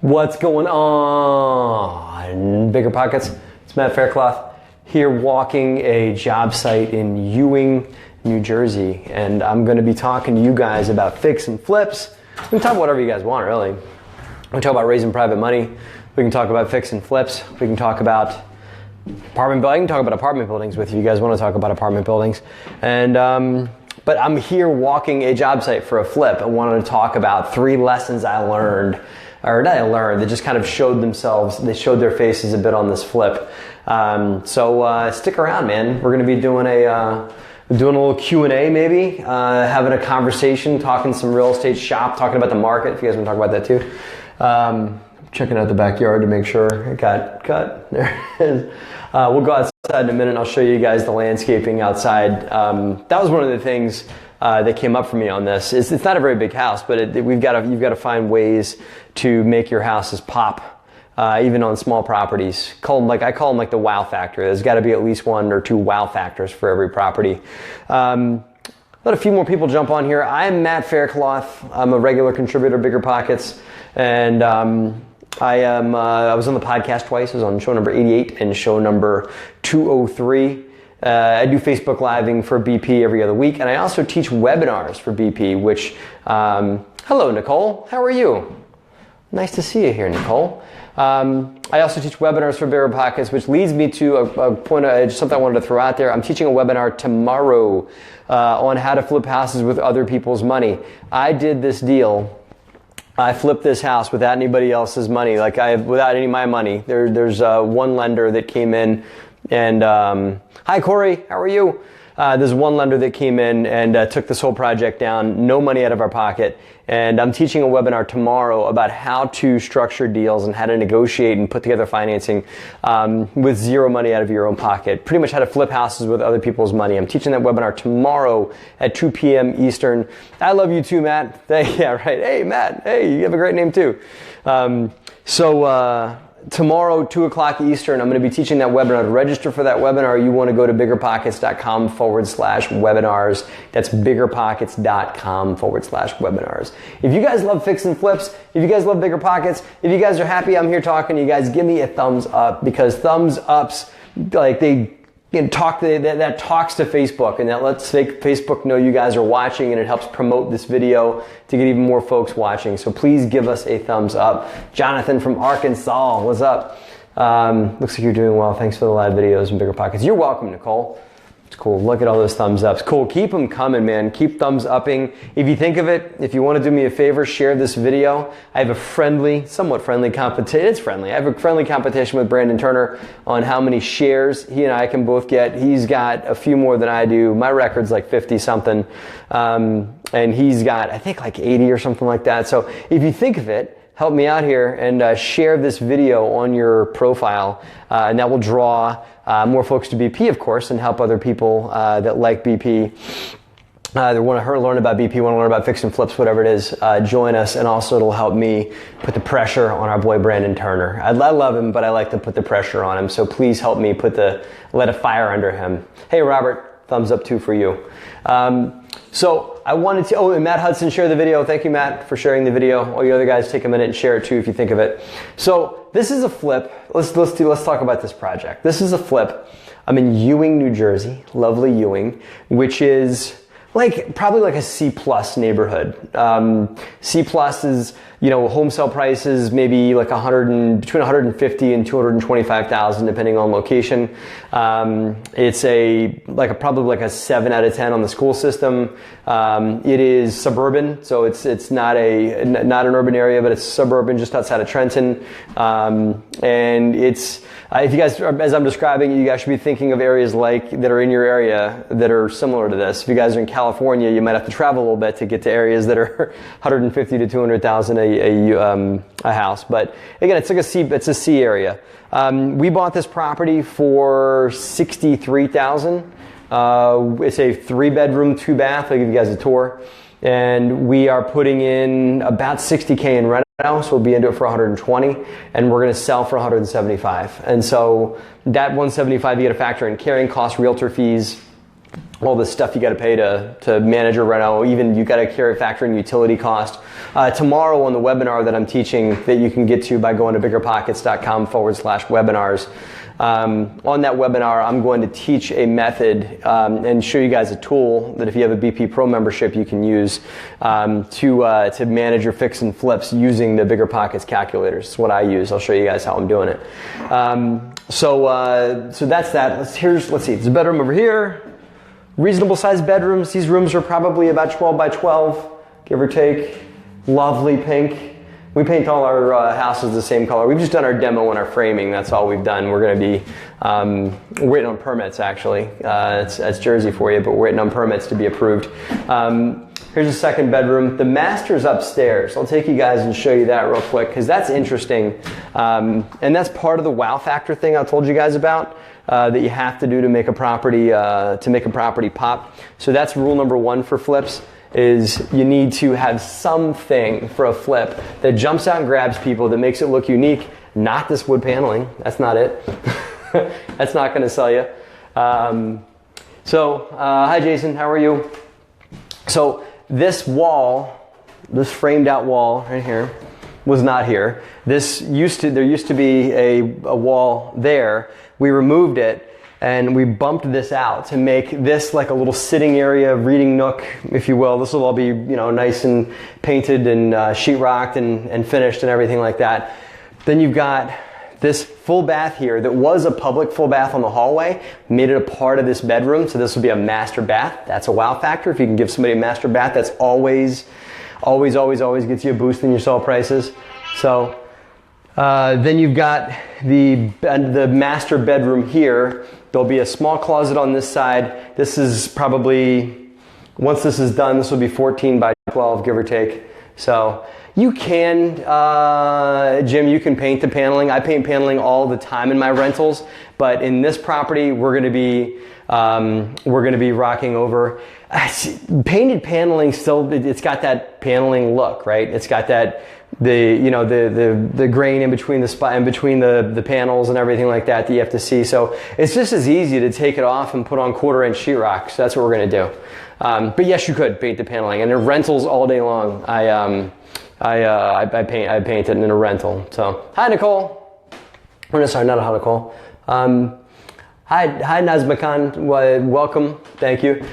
What's going on, BiggerPockets? It's Matt Faircloth here walking a job site in Ewing, New Jersey, and I'm going to be talking to you guys about fix and flips. We can talk about whatever you guys want, really. We can talk about raising private money. We can talk about fix and flips. We can talk about apartment buildings. I can talk about apartment buildings with you. You guys want to talk about apartment buildings. And but I'm here walking a job site for a flip. I wanted to talk about 3 lessons I learned. Or not I learned, they just kind of showed themselves, they showed their faces a bit on this flip. So stick around, man. We're going to be doing a little Q&A maybe, having a conversation, talking some real estate shop, talking about the market, if you guys want to talk about that too. Checking out the backyard to make sure it got cut. There it is. We'll go outside in a minute and I'll show you guys the landscaping outside. That was one of the things that came up for me on this. It's not a very big house, but you've got to find ways to make your houses pop, even on small properties. I call them like the wow factor. There's got to be at least 1 or 2 wow factors for every property. Let a few more people jump on here. I'm Matt Faircloth. I'm a regular contributor, BiggerPockets, and I was on the podcast twice. I was on show number 88 and show number 203. I do Facebook Living for BP every other week, and I also teach webinars for BP, which, hello, Nicole. How are you? Nice to see you here, Nicole. I also teach webinars for BiggerPockets, which leads me to a point, something I wanted to throw out there. I'm teaching a webinar tomorrow on how to flip houses with other people's money. I did this deal. I flipped this house without anybody else's money, without any of my money. There's one lender that came in and, hi Corey, how are you? There's one lender that came in and took this whole project down, no money out of our pocket. And I'm teaching a webinar tomorrow about how to structure deals and how to negotiate and put together financing with 0 money out of your own pocket. Pretty much how to flip houses with other people's money. I'm teaching that webinar tomorrow at 2 p.m. Eastern. I love you too, Matt. Yeah, right. Hey, Matt. Hey, you have a great name too. Tomorrow, 2 o'clock Eastern, I'm going to be teaching that webinar. To register for that webinar, you want to go to biggerpockets.com/webinars. That's biggerpockets.com/webinars. If you guys love fix and flips, if you guys love BiggerPockets, if you guys are happy I'm here talking to you guys, give me a thumbs up, because thumbs ups, that talks to Facebook, and that lets Facebook know you guys are watching, and it helps promote this video to get even more folks watching. So please give us a thumbs up. Jonathan from Arkansas, what's up? Looks like you're doing well. Thanks for the live videos and BiggerPockets. You're welcome, Nicole. It's cool. Look at all those thumbs ups. Cool. Keep them coming, man. Keep thumbs upping. If you think of it, if you want to do me a favor, share this video. I have a somewhat friendly competition. It's friendly. I have a friendly competition with Brandon Turner on how many shares he and I can both get. He's got a few more than I do. My record's like 50 something. And he's got, I think, like 80 or something like that. So if you think of it, help me out here and share this video on your profile, and that will draw more folks to BP, of course, and help other people that like BP, that want to learn about BP, want to learn about fix and flips, whatever it is, join us. And also it'll help me put the pressure on our boy Brandon Turner. I love him, but I like to put the pressure on him. So please help me let a fire under him. Hey, Robert, thumbs up too for you. So I wanted to, and Matt Hudson, share the video. Thank you, Matt, for sharing the video. All you other guys, take a minute and share it too if you think of it. So this is a flip. Let's talk about this project. This is a flip. I'm in Ewing, New Jersey, lovely Ewing, which is probably like a C+ neighborhood. C+ is, home sale prices maybe like between 150 and 225,000 depending on location. It's probably like a 7 out of 10 on the school system. It is suburban, so it's not an urban area, but it's suburban just outside of Trenton. And it's if you guys, as I'm describing, you guys should be thinking of areas that are in your area that are similar to this. If you guys are in California, you might have to travel a little bit to get to areas that are 150 to 200,000 a house. But again, it's a C area. We bought this property for $63,000. It's a 3-bedroom, 2-bath. I'll give you guys a tour. And we are putting in about $60K in rent now, so we'll be into it for $120, and we're going to sell for $175. And so that $175, you got to factor in carrying costs, realtor fees, all the stuff you got to pay to manage your rental. Even you got to factor in utility cost. Tomorrow on the webinar that I'm teaching that you can get to by going to biggerpockets.com/webinars. On that webinar, I'm going to teach a method and show you guys a tool that if you have a BP Pro membership, you can use to manage your fix and flips using the BiggerPockets calculators. It's what I use. I'll show you guys how I'm doing it. So that's that. Let's see. There's a bedroom over here. Reasonable sized bedrooms. These rooms are probably about 12 by 12, give or take. Lovely pink. We paint all our houses the same color. We've just done our demo and our framing. That's all we've done. We're going to be waiting on permits, actually. That's Jersey for you, but we're waiting on permits to be approved. Here's the second bedroom. The master's upstairs. I'll take you guys and show you that real quick because that's interesting. And that's part of the wow factor thing I told you guys about. That you have to do to make a property pop. So that's rule number one for flips is you need to have something for a flip that jumps out and grabs people, that makes it look unique. Not this wood paneling. That's not it. That's not going to sell you. Hi Jason, how are you? So this wall, this framed out wall right here, was not here. There used to be a wall there. We removed it and we bumped this out to make this like a little sitting area, reading nook, if you will. This will all be, nice and painted and sheetrocked and finished and everything like that. Then you've got this full bath here that was a public full bath on the hallway, made it a part of this bedroom. So this will be a master bath. That's a wow factor. If you can give somebody a master bath, that's always gets you a boost in your sell prices. So then you've got the master bedroom here. There'll be a small closet on this side. This is probably, once this is done, this will be 14 by 12, give or take. So you can, Jim, you can paint the paneling. I paint paneling all the time in my rentals, but in this property, we're going to be rocking over. Painted paneling still, it's got that paneling look, right? It's got that, the grain in between the panels and everything like that you have to see. So it's just as easy to take it off and put on 1/4 inch sheetrock. So that's what we're going to do. But yes, you could paint the paneling, and in rentals all day long. I paint it in a rental. So hi Nicole. Sorry, not hi Nicole. Hi Nazmakan. Welcome. Thank you.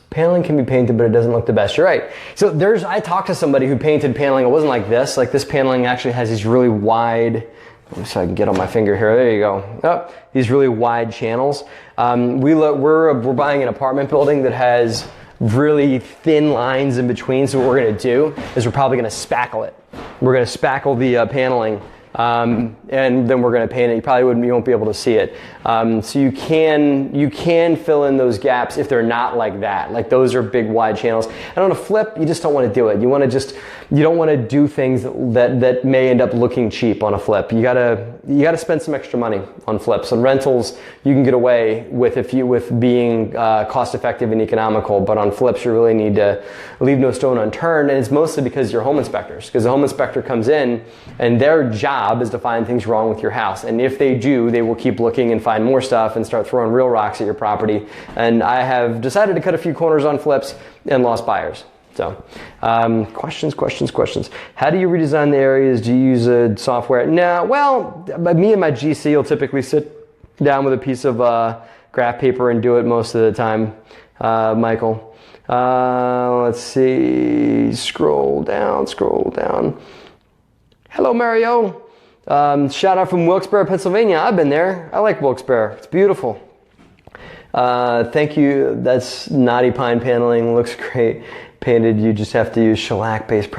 Paneling can be painted, but it doesn't look the best. You're right. So I talked to somebody who painted paneling. It wasn't like this. Like this paneling actually has these really wide, so I can get on my finger here. There you go. Oh, these really wide channels. We're buying an apartment building that has really thin lines in between. So what we're going to do is we're probably going to spackle it. We're going to spackle the paneling. And then we're going to paint it. You won't be able to see it. So you can fill in those gaps if they're not like that. Like those are big wide channels. And on a flip, you just don't want to do it. You don't want to do things that may end up looking cheap on a flip. You gotta spend some extra money on flips. On rentals, you can get away with being cost effective and economical, but on flips, you really need to leave no stone unturned. And it's mostly because you're home inspectors. Because the home inspector comes in and their job is to find things wrong with your house. And if they do, they will keep looking and find more stuff and start throwing real rocks at your property. And I have decided to cut a few corners on flips and lost buyers. So, questions. How do you redesign the areas? Do you use a software? No, well, me and my GC will typically sit down with a piece of graph paper and do it most of the time, Michael. Let's see, scroll down. Hello, Mario. Shout out from Wilkes-Barre, Pennsylvania. I've been there. I like Wilkes-Barre. It's beautiful. Thank you. That's knotty pine paneling. Looks great. Painted, you just have to use shellac-based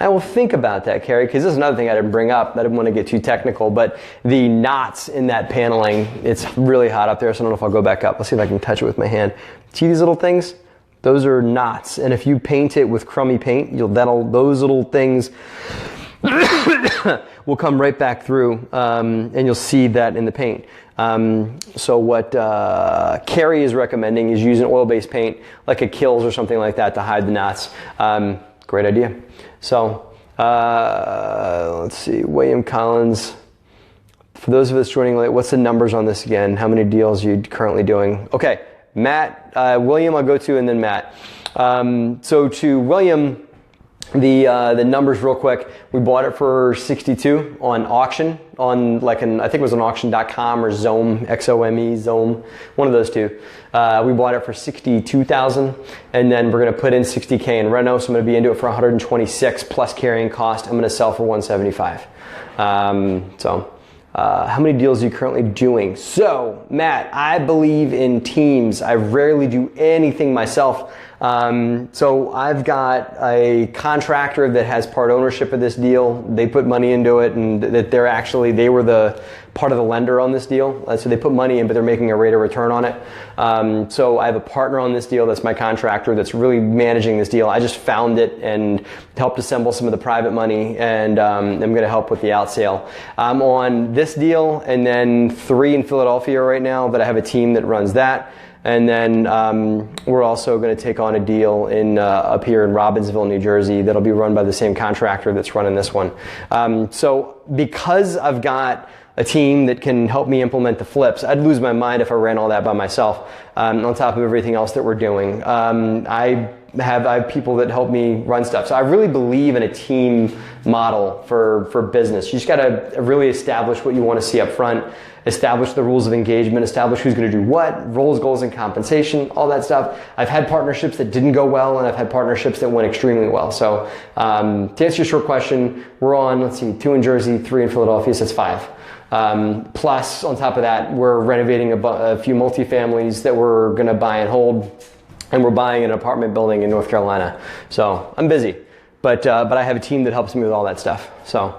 I will think about that, Carrie, because this is another thing I didn't bring up. I didn't want to get too technical, but the knots in that paneling, it's really hot up there, so I don't know if I'll go back up. Let's see if I can touch it with my hand. See these little things? Those are knots, and if you paint it with crummy paint, those little things will come right back through, and you'll see that in the paint. So what Carrie is recommending is using oil-based paint, like a Kills or something like that, to hide the knots. Great idea. So let's see, William Collins, For those of us joining late, what's the numbers on this again? How many deals are you currently doing? Okay, Matt, William I'll go to, and then Matt. So to William, the numbers real quick. We bought it for 62 on auction, on I think it was on auction.com or Xome, Xome, Xome, one of those two. We bought it for 62,000, and then we're going to put in 60K in reno, so I'm going to be into it for 126 plus carrying cost. I'm going to sell for 175. How many deals are you currently doing? So, Matt, I believe in teams. I rarely do anything myself. So I've got a contractor that has part ownership of this deal. They put money into it, and that they were the part of the lender on this deal. So they put money in, but they're making a rate of return on it. So I have a partner on this deal that's my contractor that's really managing this deal. I just found it and helped assemble some of the private money, and I'm going to help with the out sale. I'm on this deal and then 3 in Philadelphia right now, but I have a team that runs that. And then we're also going to take on a deal up here in Robbinsville, New Jersey, that'll be run by the same contractor that's running this one. So because I've got a team that can help me implement the flips, I'd lose my mind if I ran all that by myself, on top of everything else that we're doing. I have people that help me run stuff. So I really believe in a team model for business. You just got to really establish what you want to see up front, establish the rules of engagement, establish who's going to do what, roles, goals, and compensation, all that stuff. I've had partnerships that didn't go well, and I've had partnerships that went extremely well. So to answer your short question, we're on, 2 in Jersey, 3 in Philadelphia, so that's 5. Plus, on top of that, we're renovating a few multifamilies that we're going to buy and hold, and we're buying an apartment building in North Carolina. So I'm busy, but I have a team that helps me with all that stuff. So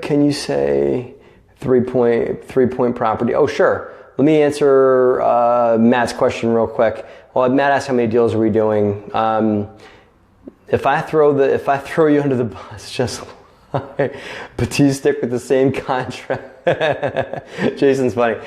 can you say 3-point property? Oh, sure. Let me answer Matt's question real quick. Well, Matt asked how many deals are we doing. If I throw you under the bus, just lie. But do you stick with the same contract? Jason's funny.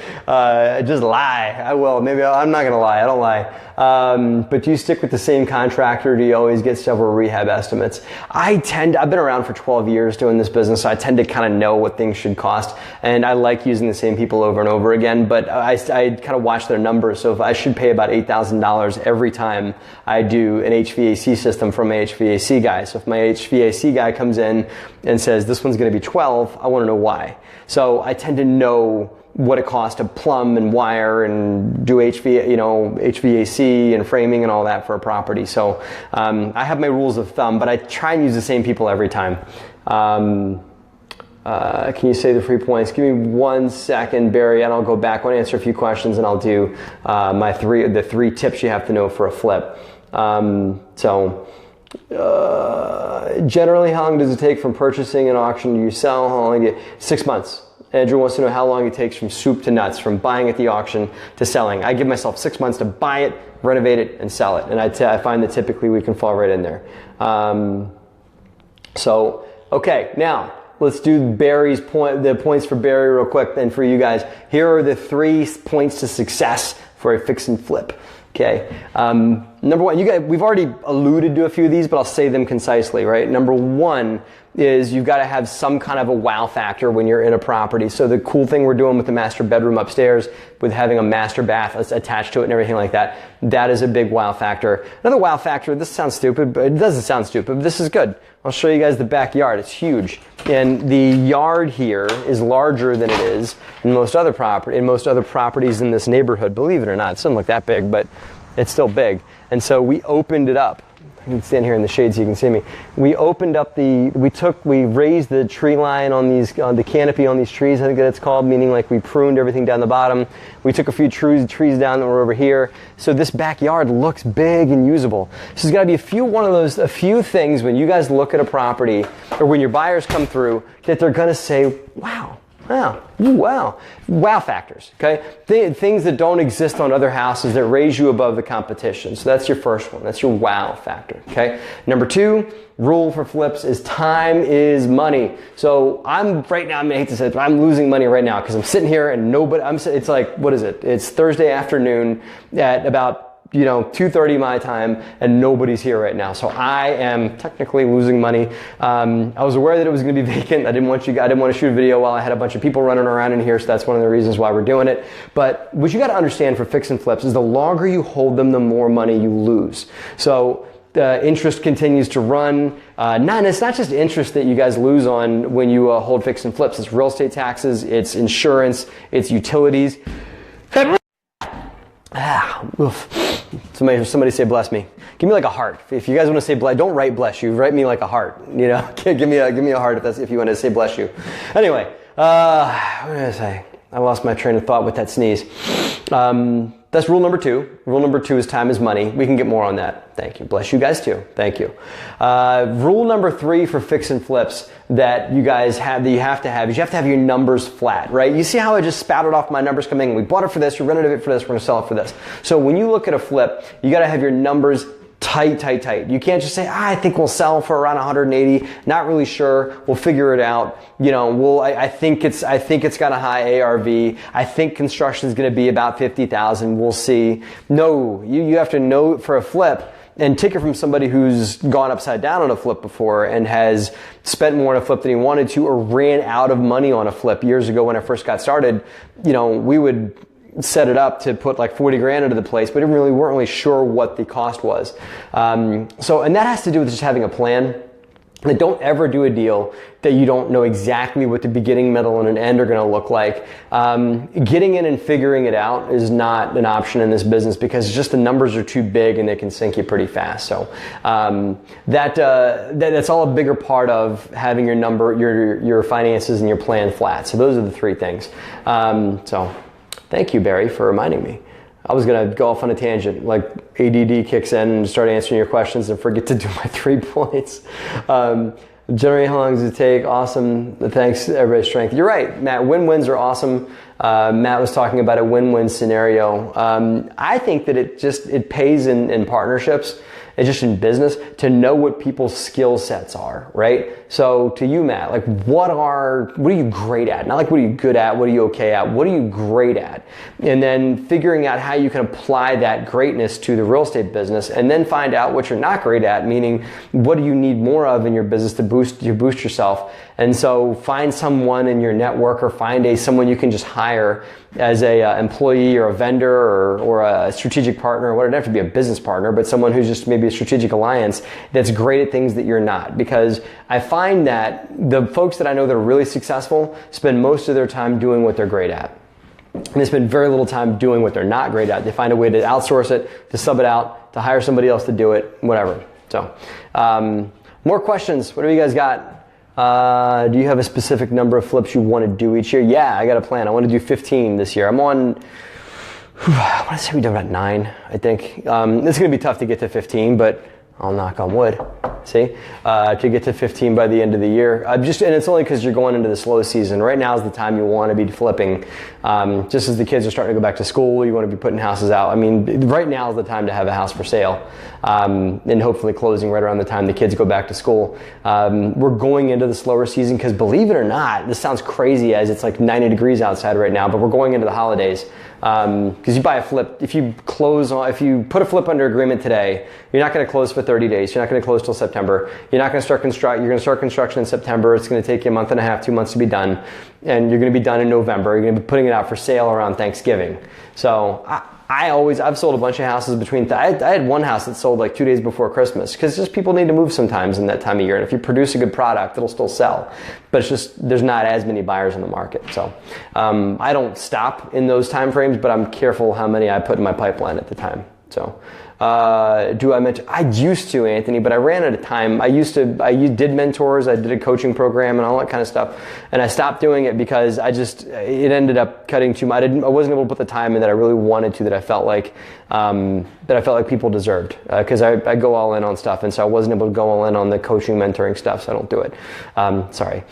Just lie. I will. Maybe I'm not going to lie. I don't lie. But do you stick with the same contractor? Do you always get several rehab estimates? I've been around for 12 years doing this business, so I tend to kind of know what things should cost. And I like using the same people over and over again, but I kind of watch their numbers. So if I should pay about $8,000 every time I do an HVAC system from my HVAC guy. So if my HVAC guy comes in and says, this one's going to be 12, I want to know why. So I tend to know what it costs to plumb and wire and do HVAC and framing and all that for a property. So I have my rules of thumb, but I try and use the same people every time. Can you say the 3 points? Give me 1 second, Barry, and I'll go back. I'll answer a few questions, and I'll do the 3 tips you have to know for a flip. Generally, how long does it take from purchasing an auction to you sell? How long do you 6 months. Andrew wants to know how long it takes from soup to nuts, from buying at the auction to selling. I give myself 6 months to buy it, renovate it, and sell it. And I find that typically we can fall right in there. Okay, now let's do the points for Barry real quick, and for you guys. Here are the 3 points to success for a fix and flip. Okay. Number 1, we've already alluded to a few of these, but I'll say them concisely, right? Number 1 is you've got to have some kind of a wow factor when you're in a property. So the cool thing we're doing with the master bedroom upstairs, with having a master bath attached to it and everything like that, that is a big wow factor. Another wow factor, this sounds stupid, but it doesn't sound stupid, but this is good. I'll show you guys the backyard. It's huge. And the yard here is larger than it is in most other properties in this neighborhood. Believe it or not, it doesn't look that big, but it's still big. And so we opened it up. I can stand here in the shade so you can see me. We opened up we raised the tree line on the canopy on these trees, I think that it's called, meaning like we pruned everything down the bottom. We took a few trees down that were over here. So this backyard looks big and usable. So there's got to be a few things when you guys look at a property, or when your buyers come through, that they're going to say, wow factors, okay? Things that don't exist on other houses that raise you above the competition. So that's your first one. That's your wow factor, okay? Number 2, rule for flips is time is money. So I'm losing money right now because I'm sitting here and it's like, what is it? It's Thursday afternoon at about 2:30 my time, and nobody's here right now. So I am technically losing money. I was aware that it was going to be vacant. I didn't want to shoot a video while I had a bunch of people running around in here. So that's one of the reasons why we're doing it. But what you got to understand for fix and flips is the longer you hold them, the more money you lose. So the interest continues to run. It's not just interest that you guys lose on when you hold fix and flips. It's real estate taxes, it's insurance, it's utilities. Somebody say bless me. Give me like a heart. If you guys want to say bless, don't write bless you. Write me like a heart. Give me a heart if you want to say bless you. Anyway, what did I say? I lost my train of thought with that sneeze. That's rule number 2. Rule number 2 is time is money. We can get more on that. Thank you. Bless you guys too. Thank you. Rule number 3 for fix and flips that you guys have, that you have to have, is you have to have your numbers flat, right? You see how I just spouted off my numbers coming in? We bought it for this, we rented it for this, we're going to sell it for this. So when you look at a flip, you got to have your numbers tight. You can't just say, I think we'll sell for around 180. Not really sure. We'll figure it out. I think it's got a high ARV. I think construction is going to be about 50,000. We'll see. No, you have to know for a flip, and take it from somebody who's gone upside down on a flip before and has spent more on a flip than he wanted to, or ran out of money on a flip. Years ago when I first got started, we would set it up to put like 40 grand into the place, but weren't really sure what the cost was. And that has to do with just having a plan. Like, don't ever do a deal that you don't know exactly what the beginning, middle, and an end are going to look like. Getting in and figuring it out is not an option in this business because just the numbers are too big and they can sink you pretty fast. So that's all a bigger part of having your finances and your plan flat. So those are the 3 things. So thank you, Barry, for reminding me. I was going to go off on a tangent, like ADD kicks in and start answering your questions and forget to do my 3 points. Generally, how long does it take? Awesome. Thanks, everybody's strength. You're right, Matt. Win-wins are awesome. Matt was talking about a win-win scenario. I think that it pays in partnerships and just in business to know what people's skill sets are, right? So to you, Matt, like what are you great at? Not like what are you good at, what are you okay at, what are you great at? And then figuring out how you can apply that greatness to the real estate business, and then find out what you're not great at, meaning what do you need more of in your business to boost yourself. And so find someone in your network, or find someone you can just hire as a employee or a vendor or a strategic partner, or it doesn't have to be a business partner, but someone who's just maybe a strategic alliance that's great at things that you're not. Because I find that the folks that I know that are really successful spend most of their time doing what they're great at. And they spend very little time doing what they're not great at. They find a way to outsource it, to sub it out, to hire somebody else to do it, whatever. So, more questions. What have you guys got? Do you have a specific number of flips you want to do each year? Yeah, I got a plan. I want to do 15 this year. I want to say we've done about 9, I think. It's going to be tough to get to 15, but I'll knock on wood. See, to get to 15 by the end of the year. And it's only because you're going into the slow season. Right now is the time you want to be flipping. Just as the kids are starting to go back to school, you want to be putting houses out. I mean, right now is the time to have a house for sale, and hopefully closing right around the time the kids go back to school. We're going into the slower season because, believe it or not, this sounds crazy as it's like 90 degrees outside right now, but we're going into the holidays. Because you buy a flip, if you put a flip under agreement today, you're not going to close for 30 days. You're not going to close till September. You're not going to start you're going to start construction in September. It's going to take you a month and a half, 2 months to be done. And you're going to be done in November. You're going to be putting it out for sale around Thanksgiving. So I've sold a bunch of houses I had one house that sold like 2 days before Christmas, because just people need to move sometimes in that time of year. And if you produce a good product, it'll still sell. But it's just, there's not as many buyers in the market. So I don't stop in those time frames, but I'm careful how many I put in my pipeline at the time. So do I mention? I used to, Anthony, but I ran out of time. I did mentors, I did a coaching program and all that kind of stuff, and I stopped doing it because it ended up cutting too much. I wasn't able to put the time in that I really wanted to, that I felt like people deserved, because I go all in on stuff, and so I wasn't able to go all in on the coaching, mentoring stuff, so I don't do it. Sorry.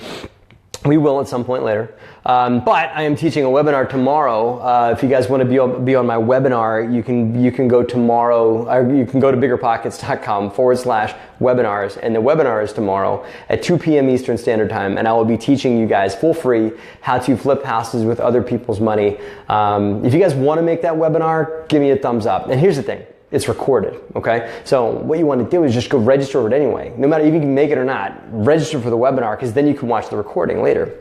We will at some point later. But I am teaching a webinar tomorrow. If you guys want to be on my webinar, you can go tomorrow, or you can go to biggerpockets.com/webinars, and the webinar is tomorrow at 2 p.m. Eastern Standard Time, and I will be teaching you guys full free how to flip houses with other people's money. If you guys want to make that webinar, give me a thumbs up. And here's the thing. it's recorded, okay? So what you want to do is just go register it anyway. No matter if you can make it or not, register for the webinar, because then you can watch the recording later.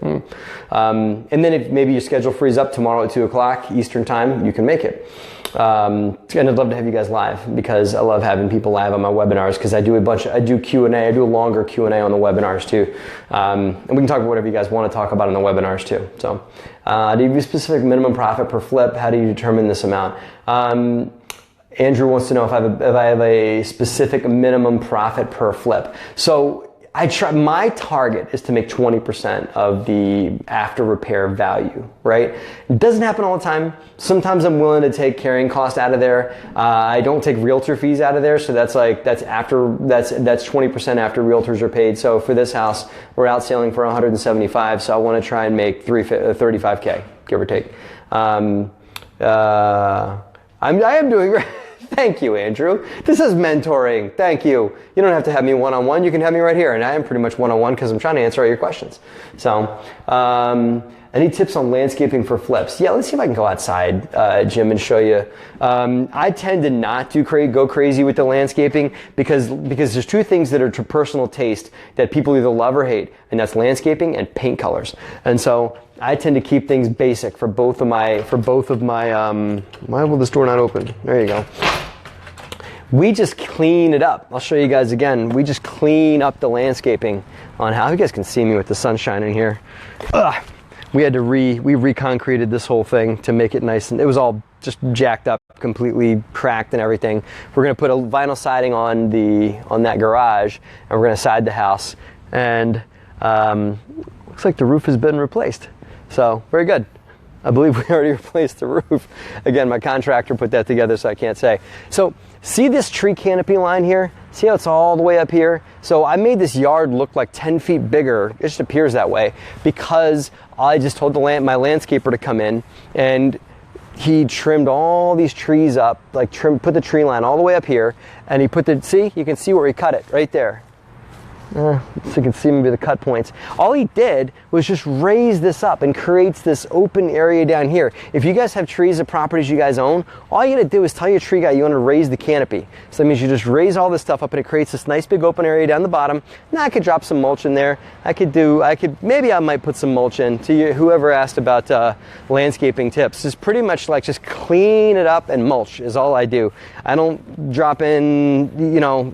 And then if maybe your schedule frees up tomorrow at 2 o'clock Eastern time, you can make it. And I'd love to have you guys live, because I love having people live on my webinars, because I do Q&A, I do a longer Q&A on the webinars too. And we can talk about whatever you guys want to talk about in the webinars too. So, do you have a specific minimum profit per flip? How do you determine this amount? Andrew wants to know if I have a specific minimum profit per flip. So my target is to make 20% of the after repair value, right? It doesn't happen all the time. Sometimes I'm willing to take carrying cost out of there. I don't take realtor fees out of there, so that's 20% after realtors are paid. So for this house, we're out selling for 175, so I want to try and make 35K, give or take. I am doing great. Thank you, Andrew. This is mentoring. Thank you. You don't have to have me one-on-one. You can have me right here. And I am pretty much one-on-one because I'm trying to answer all your questions. So, any tips on landscaping for flips? Yeah, let's see if I can go outside, Jim, and show you. I tend to not go crazy with the landscaping because there's two things that are to personal taste that people either love or hate, and that's landscaping and paint colors. And so I tend to keep things basic for both of my, why will this door not open? There you go. We just clean it up. I'll show you guys again. We just clean up the landscaping on how, you guys can see me with the sunshine in here. We had to we reconcreted this whole thing to make it nice, and it was all just jacked up, completely cracked and everything. We're gonna put a vinyl siding on that garage, and we're gonna side the house, and looks like the roof has been replaced. So, very good. I believe we already replaced the roof. Again, my contractor put that together, so I can't say. So, see this tree canopy line here? See how it's all the way up here? So I made this yard look like 10 feet bigger. It just appears that way because I just told my landscaper to come in, and he trimmed all these trees up, put the tree line all the way up here, and he put you can see where he cut it, right there. So you can see maybe the cut points. All he did was just raise this up and creates this open area down here. If you guys have trees at properties you guys own, all you gotta do is tell your tree guy you want to raise the canopy. So that means you just raise all this stuff up and it creates this nice big open area down the bottom. Now I could drop some mulch in there. Maybe I might put some mulch in. To you, whoever asked about landscaping tips, is pretty much like just clean it up and mulch is all I do. I don't drop in,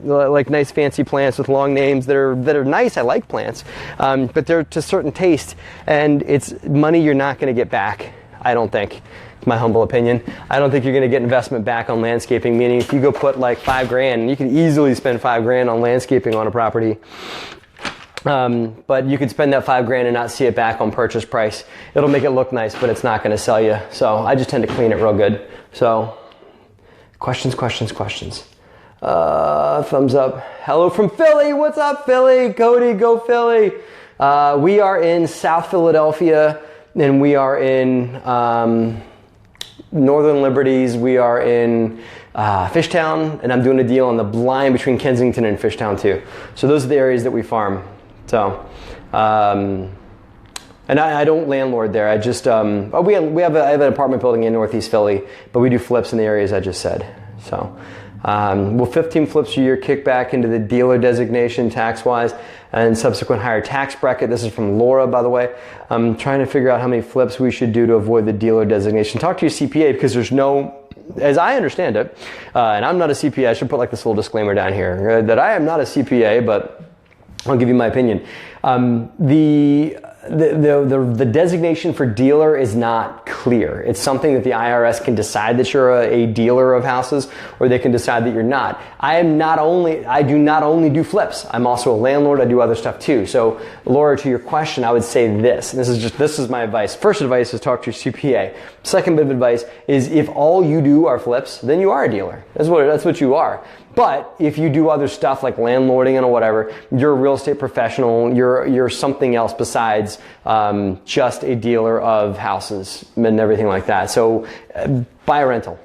like nice fancy plants with long names that are nice. I like plants, but they're to certain taste, and it's money you're not going to get back. I don't think. It's my humble opinion. I don't think you're going to get investment back on landscaping. Meaning, if you go put like $5,000, you can easily spend $5,000 on landscaping on a property. But you could spend that $5,000 and not see it back on purchase price. It'll make it look nice, but it's not going to sell you. So I just tend to clean it real good. So questions. Thumbs up. Hello from Philly. What's up, Philly? Cody, go Philly. We are in South Philadelphia, and we are in Northern Liberties. We are in Fishtown, and I'm doing a deal on the line between Kensington and Fishtown too. So those are the areas that we farm. So, and I don't landlord there. I just I have an apartment building in Northeast Philly, but we do flips in the areas I just said. So. Will 15 flips a year kick back into the dealer designation tax-wise and subsequent higher tax bracket? This is from Laura, by the way. I'm trying to figure out how many flips we should do to avoid the dealer designation. Talk to your CPA, because there's no, as I understand it, and I'm not a CPA, I should put like this little disclaimer down here, that I am not a CPA, but I'll give you my opinion. The designation for dealer is not clear. It's something that the IRS can decide that you're a dealer of houses, or they can decide that you're not. I do not only do flips. I'm also a landlord. I do other stuff too. So, Laura, to your question, I would say this. This is my advice. First advice is talk to your CPA. Second bit of advice is if all you do are flips, then you are a dealer. That's what you are. But if you do other stuff like landlording and whatever, you're a real estate professional. You're something else besides just a dealer of houses and everything like that. So buy a rental.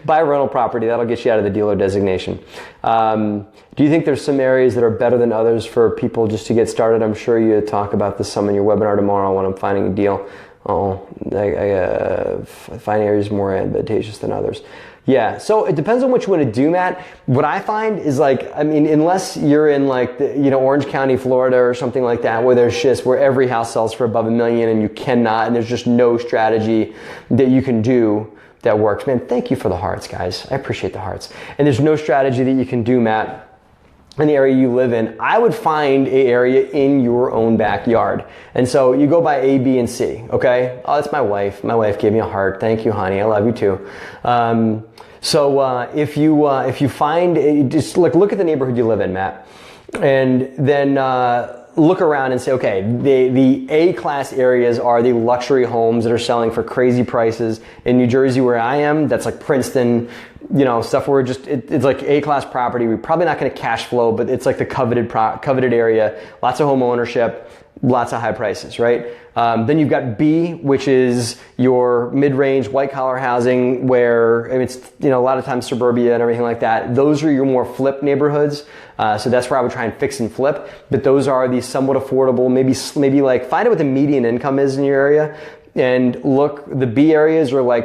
Buy a rental property. That'll get you out of the dealer designation. Do you think there's some areas that are better than others for people just to get started? I'm sure you talk about this some in your webinar tomorrow when I'm finding a deal. I find areas more advantageous than others. Yeah, so it depends on what you want to do, Matt. What I find is like, I mean, unless you're in like, Orange County, Florida or something like that, where every house sells for above $1 million and you cannot, and there's just no strategy that you can do that works. Man, thank you for the hearts, guys. I appreciate the hearts. And there's no strategy that you can do, Matt, in the area you live in. I would find an area in your own backyard. And so you go by A, B, and C, okay? Oh, that's my wife. My wife gave me a heart. Thank you, honey. I love you too. If you find, just look at the neighborhood you live in, Matt, and then look around and say, okay, the A-class areas are the luxury homes that are selling for crazy prices. In New Jersey, where I am, that's like Princeton, stuff where it's like A-class property. We're probably not going to cash flow, but it's like the coveted area, lots of home ownership, lots of high prices, right? Then you've got B, which is your mid-range white-collar housing, where it's a lot of times suburbia and everything like that. Those are your more flip neighborhoods. So that's where I would try and fix and flip. But those are the somewhat affordable. Maybe like find out what the median income is in your area. And look, the B areas are like,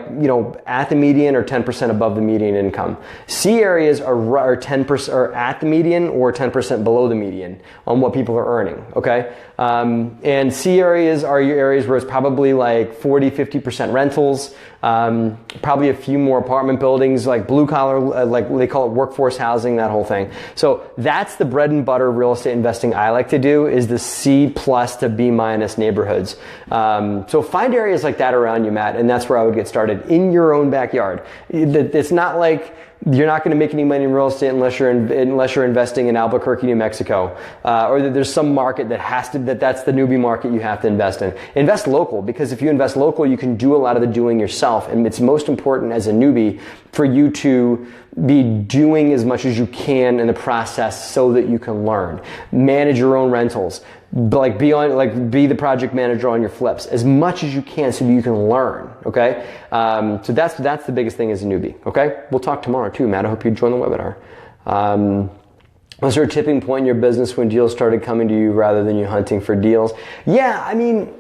at the median or 10% above the median income. C areas are 10% are at the median or 10% below the median on what people are earning, okay? And C areas are your areas where it's probably like 40-50% rentals, probably a few more apartment buildings, like blue collar, like they call it workforce housing, that whole thing. So that's the bread and butter real estate investing I like to do, is the C+ to B- neighborhoods. So find areas like that around you, Matt, and that's where I would get started, in your own backyard. It's not like you're not going to make any money in real estate unless you're investing in Albuquerque, New Mexico, or that there's some market that's the newbie market you have to invest in. Invest local, because if you invest local, you can do a lot of the doing yourself, and it's most important as a newbie for you to be doing as much as you can in the process so that you can learn. Manage your own rentals. Be the project manager on your flips as much as you can so that you can learn, okay? So that's the biggest thing as a newbie, okay? We'll talk tomorrow too, Matt. I hope you join the webinar. Was there a tipping point in your business when deals started coming to you rather than you hunting for deals? Yeah, I mean,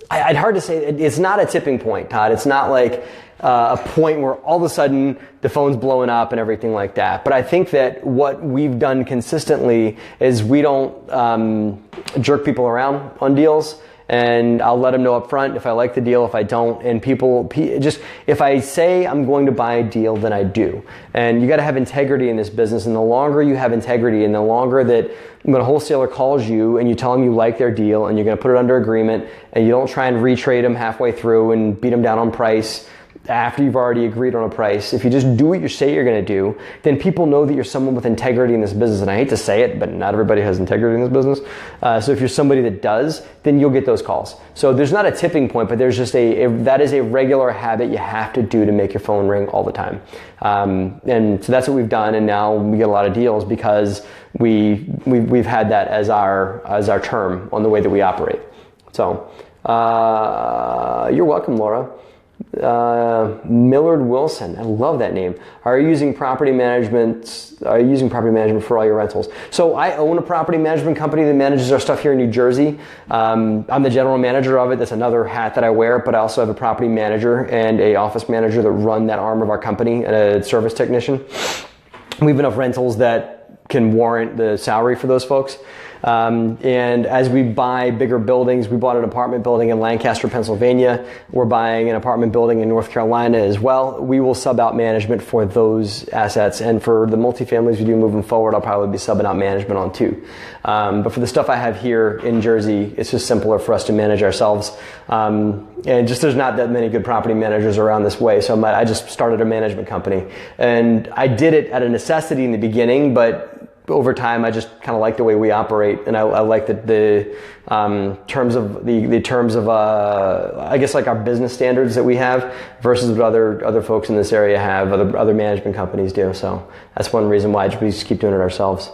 I'd hard to say. It's not a tipping point, Todd. It's not like a point where all of a sudden the phone's blowing up and everything like that. But I think that what we've done consistently is we don't jerk people around on deals. And I'll let them know up front if I like the deal, if I don't. And if I say I'm going to buy a deal, then I do. And you got to have integrity in this business. And the longer you have integrity, and the longer that when a wholesaler calls you and you tell them you like their deal and you're going to put it under agreement, and you don't try and retrade them halfway through and beat them down on price after you've already agreed on a price. If you just do what you say you're going to do, then people know that you're someone with integrity in this business. And I hate to say it, but not everybody has integrity in this business. So if you're somebody that does, then you'll get those calls. So there's not a tipping point, but there's just that is a regular habit you have to do to make your phone ring all the time. And so that's what we've done. And now we get a lot of deals because we've had that as our term on the way that we operate. So you're welcome, Laura. Millard Wilson, I love that name. Are you using property management for all your rentals? So I own a property management company that manages our stuff here in New Jersey. I'm the general manager of it. That's another hat that I wear, but I also have a property manager and a office manager that run that arm of our company, and a service technician. We have enough rentals that can warrant the salary for those folks. And as we buy bigger buildings, we bought an apartment building in Lancaster, Pennsylvania. We're buying an apartment building in North Carolina as well. We will sub out management for those assets. And for the multifamilies we do moving forward, I'll probably be subbing out management on too. But for the stuff I have here in Jersey, it's just simpler for us to manage ourselves. And just there's not that many good property managers around this way. So I just started a management company. And I did it at a necessity in the beginning, but over time, I just kind of like the way we operate, and I like the terms of I guess like our business standards that we have versus what other folks in this area have, other management companies do. So that's one reason why we just keep doing it ourselves.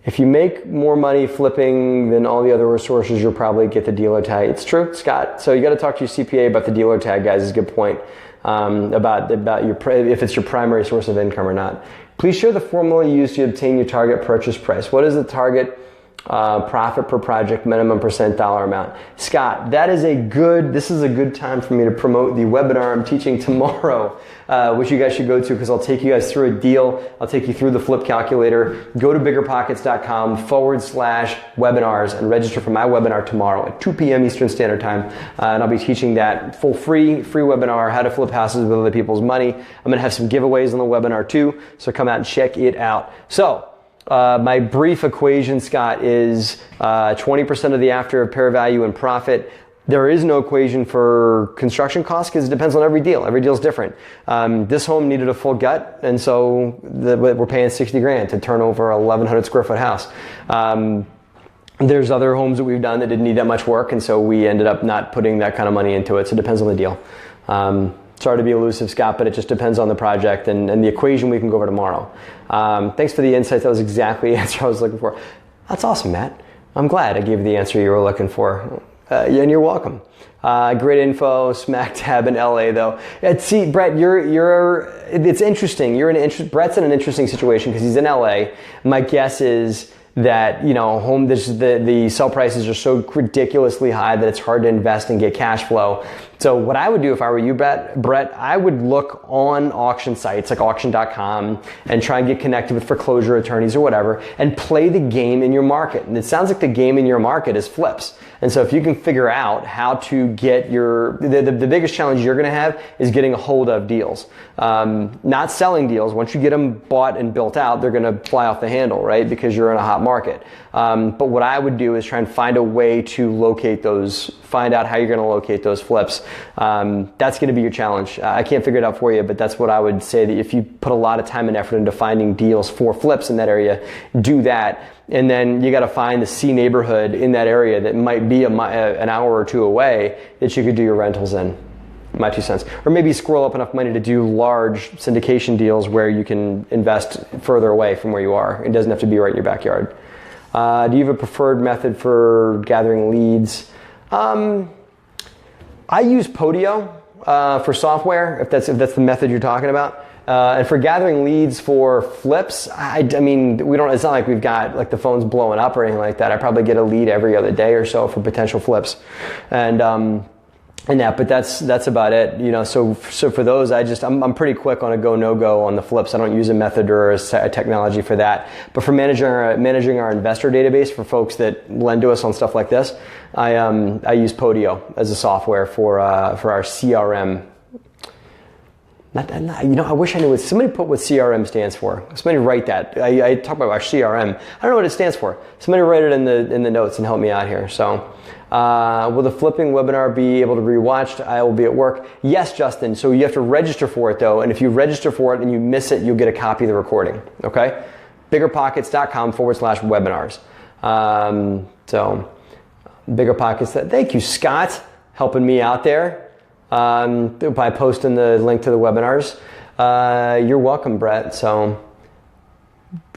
If you make more money flipping than all the other resources, you'll probably get the dealer tag. It's true, Scott. So you got to talk to your CPA about the dealer tag, guys. Is a good point about if it's your primary source of income or not. Please share the formula you use to obtain your target purchase price. What is the target profit per project, minimum percent dollar amount. Scott, this is a good time for me to promote the webinar I'm teaching tomorrow, which you guys should go to, because I'll take you guys through a deal. I'll take you through the flip calculator. Go to biggerpockets.com/webinars and register for my webinar tomorrow at 2 p.m. Eastern Standard Time. And I'll be teaching that full free webinar, how to flip houses with other people's money. I'm going to have some giveaways on the webinar too, so come out and check it out. So, my brief equation, Scott, is 20% of the after of pair value and profit. There is no equation for construction costs because it depends on every deal. Every deal is different. This home needed a full gut, and so we're paying $60,000 to turn over a 1,100 square foot house. There's other homes that we've done that didn't need that much work, and so we ended up not putting that kind of money into it. So it depends on the deal. Sorry to be elusive, Scott, but it just depends on the project and the equation we can go over tomorrow. Thanks for the insights. That was exactly the answer I was looking for. That's awesome, Matt. I'm glad I gave you the answer you were looking for. And you're welcome. Great info, smack dab in LA though. See, Brett, it's interesting. Brett's in an interesting situation because he's in LA. My guess is that, the sell prices are so ridiculously high that it's hard to invest and get cash flow. So what I would do if I were you, Brett, I would look on auction sites like auction.com and try and get connected with foreclosure attorneys or whatever and play the game in your market. And it sounds like the game in your market is flips. And so if you can figure out how to get the biggest challenge you're going to have is getting a hold of deals. Not selling deals. Once you get them bought and built out, they're going to fly off the handle, right? Because you're in a hot market. But what I would do is try and find a way to locate those, find out how you're going to locate those flips. That's going to be your challenge. I can't figure it out for you, but that's what I would say, that if you put a lot of time and effort into finding deals for flips in that area, do that. And then you got to find the C neighborhood in that area that might be an hour or two away that you could do your rentals in. My 2 cents. Or maybe squirrel up enough money to do large syndication deals where you can invest further away from where you are. It doesn't have to be right in your backyard. Do you have a preferred method for gathering leads? I use Podio for software, if that's the method you're talking about. And for gathering leads for flips, I mean, it's not like we've got like the phone's blowing up or anything like that. I probably get a lead every other day or so for potential flips. But that's about it. So for those, I'm pretty quick on a go, no go on the flips. I don't use a method or a technology for that. But for managing our investor database for folks that lend to us on stuff like this, I use Podio as a software for our CRM. I wish I knew somebody put what CRM stands for. Somebody write that. I talk about our CRM. I don't know what it stands for. Somebody write it in the notes and help me out here. So, will the flipping webinar be able to be rewatched? I will be at work. Yes, Justin. So you have to register for it though. And if you register for it and you miss it, you'll get a copy of the recording. Okay? BiggerPockets.com/webinars. So BiggerPockets. Thank you, Scott, helping me out there. By posting the link to the webinars. You're welcome, Brett. So,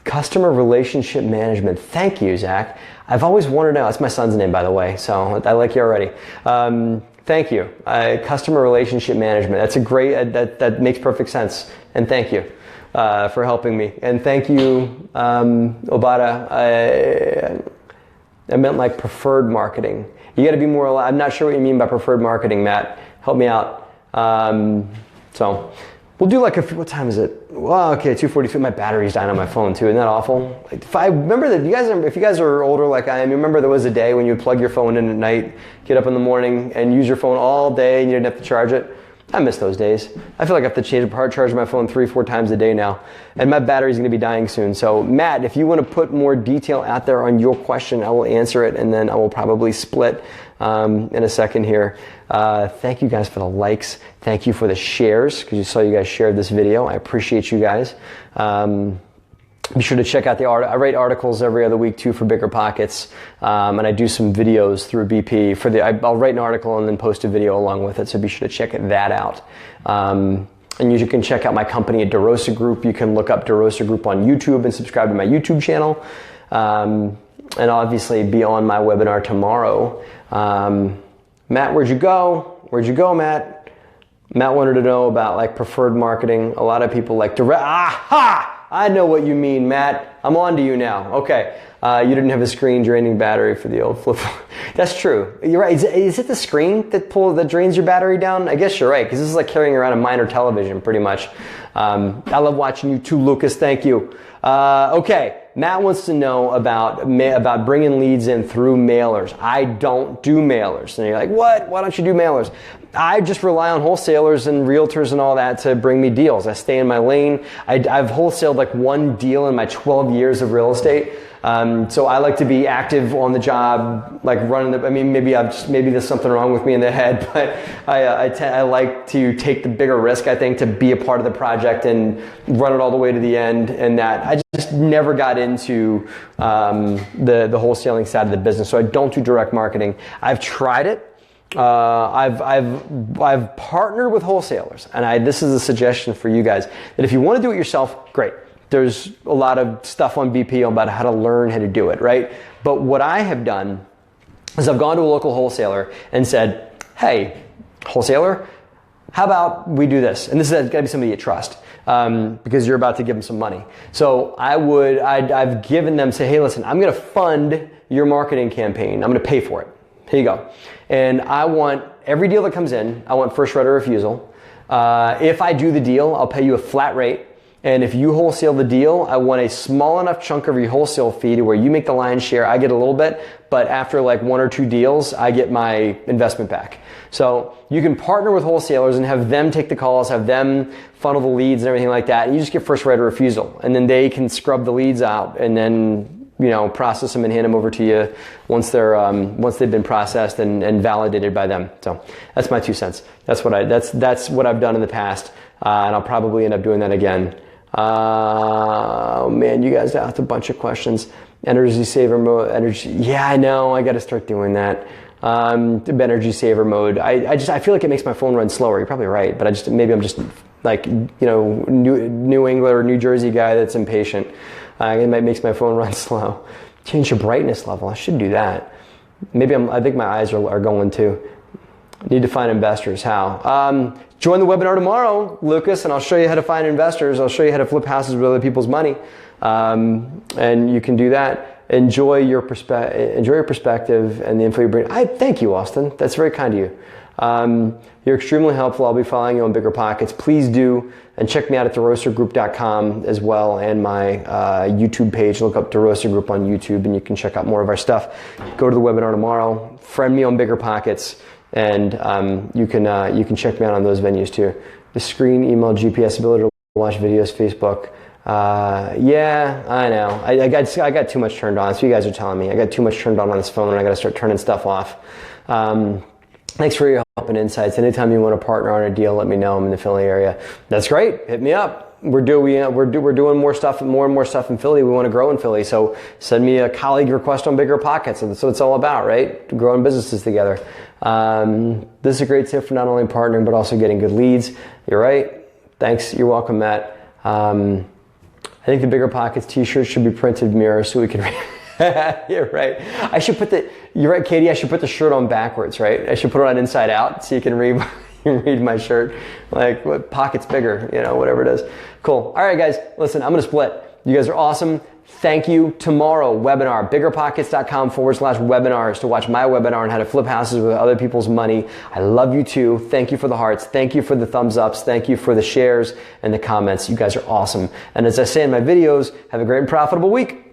customer relationship management. Thank you, Zach. I've always wanted to know. That's my son's name, by the way. So I like you already. Thank you. Customer relationship management. That's a great. That makes perfect sense. And thank you for helping me. And thank you, Obata. I meant like preferred marketing. You got to be more. I'm not sure what you mean by preferred marketing, Matt. Help me out. So we'll do what time is it? Well, okay, 2:42. My battery's dying on my phone too. Isn't that awful? If I remember that if you guys are older like I am, you remember there was a day when you would plug your phone in at night, get up in the morning, and use your phone all day, and you didn't have to charge it. I miss those days. I feel like I have to charge my phone 3-4 times a day now, and my battery's going to be dying soon. So, Matt, if you want to put more detail out there on your question, I will answer it, and then I will probably split in a second here. Thank you guys for the likes. Thank you for the shares, because you saw you guys shared this video. I appreciate you guys. Be sure to check out I write articles every other week too for BiggerPockets, and I do some videos through BP. I'll write an article and then post a video along with it, so be sure to check that out. And you can check out my company at DeRosa Group. You can look up DeRosa Group on YouTube and subscribe to my YouTube channel. And I'll obviously be on my webinar tomorrow. Matt, where'd you go? Where'd you go, Matt? Matt wanted to know about like preferred marketing. A lot of people like aha! I know what you mean, Matt. I'm on to you now. Okay. You didn't have a screen draining battery for the old flip phone. That's true. You're right. Is it the screen that drains your battery down? I guess you're right, because this is like carrying around a minor television, pretty much. I love watching you too, Lucas. Thank you. Okay. Matt wants to know about bringing leads in through mailers. I don't do mailers. And you're like, what? Why don't you do mailers? I just rely on wholesalers and realtors and all that to bring me deals. I stay in my lane. I've wholesaled like one deal in my 12 years of real estate. So I like to be active on the job, like maybe there's something wrong with me in the head, but I like to take the bigger risk, I think, to be a part of the project and run it all the way to the end. And that I just never got into the wholesaling side of the business. So I don't do direct marketing. I've tried it. I've partnered with wholesalers, and this is a suggestion for you guys, that if you want to do it yourself, great. There's a lot of stuff on BP about how to learn how to do it, right? But what I have done is I've gone to a local wholesaler and said, hey, wholesaler, how about we do this? And this has got to be somebody you trust, because you're about to give them some money. So I've given them, say, hey, listen, I'm going to fund your marketing campaign. I'm going to pay for it. Here you go. And I want every deal that comes in, I want first right of refusal. If I do the deal, I'll pay you a flat rate. And if you wholesale the deal, I want a small enough chunk of your wholesale fee to where you make the lion's share. I get a little bit, but after like one or two deals, I get my investment back. So you can partner with wholesalers and have them take the calls, have them funnel the leads and everything like that. And you just get first right of refusal. And then they can scrub the leads out and then, process them and hand them over to you once they've been processed and validated by them. So that's my 2 cents. That's what I've done in the past. And I'll probably end up doing that again. Oh man, you guys asked a bunch of questions. Energy saver mode, yeah, I know, I got to start doing that. Energy saver mode. I feel like it makes my phone run slower. You're probably right, but maybe I'm just like, New England or New Jersey guy that's impatient. It makes my phone run slow. Change your brightness level. I should do that. I think my eyes are going too. Need to find investors. How? Join the webinar tomorrow, Lucas, and I'll show you how to find investors. I'll show you how to flip houses with other people's money. And you can do that. Enjoy your perspective and the info you bring. Thank you, Austin. That's very kind of you. You're extremely helpful. I'll be following you on BiggerPockets. Please do. And check me out at DeRosaGroup.com as well, and my YouTube page. Look up DeRosa Group on YouTube, and you can check out more of our stuff. Go to the webinar tomorrow. Friend me on BiggerPockets. And you can check me out on those venues too. The screen, email, GPS, ability to watch videos, Facebook. Yeah, I know. I got too much turned on. That's what you guys are telling me. I got too much turned on this phone, and I got to start turning stuff off. Thanks for your help and insights. Anytime you want to partner on a deal, let me know. I'm in the Philly area. That's great. Hit me up. We're doing more and more stuff in Philly. We want to grow in Philly. So send me a colleague request on BiggerPockets. That's what it's all about, right? Growing businesses together. This is a great tip for not only partnering, but also getting good leads. You're right. Thanks. You're welcome, Matt. I think the BiggerPockets t-shirt should be printed mirror so we can read. You're right. You're right, Katie. I should put the shirt on backwards, right? I should put it on inside out so you can read my shirt. Like, what pocket's bigger, whatever it is. Cool. All right, guys. Listen, I'm going to split. You guys are awesome. Thank you. Tomorrow, webinar, biggerpockets.com/webinars to watch my webinar on how to flip houses with other people's money. I love you too. Thank you for the hearts. Thank you for the thumbs ups. Thank you for the shares and the comments. You guys are awesome. And as I say in my videos, have a great and profitable week.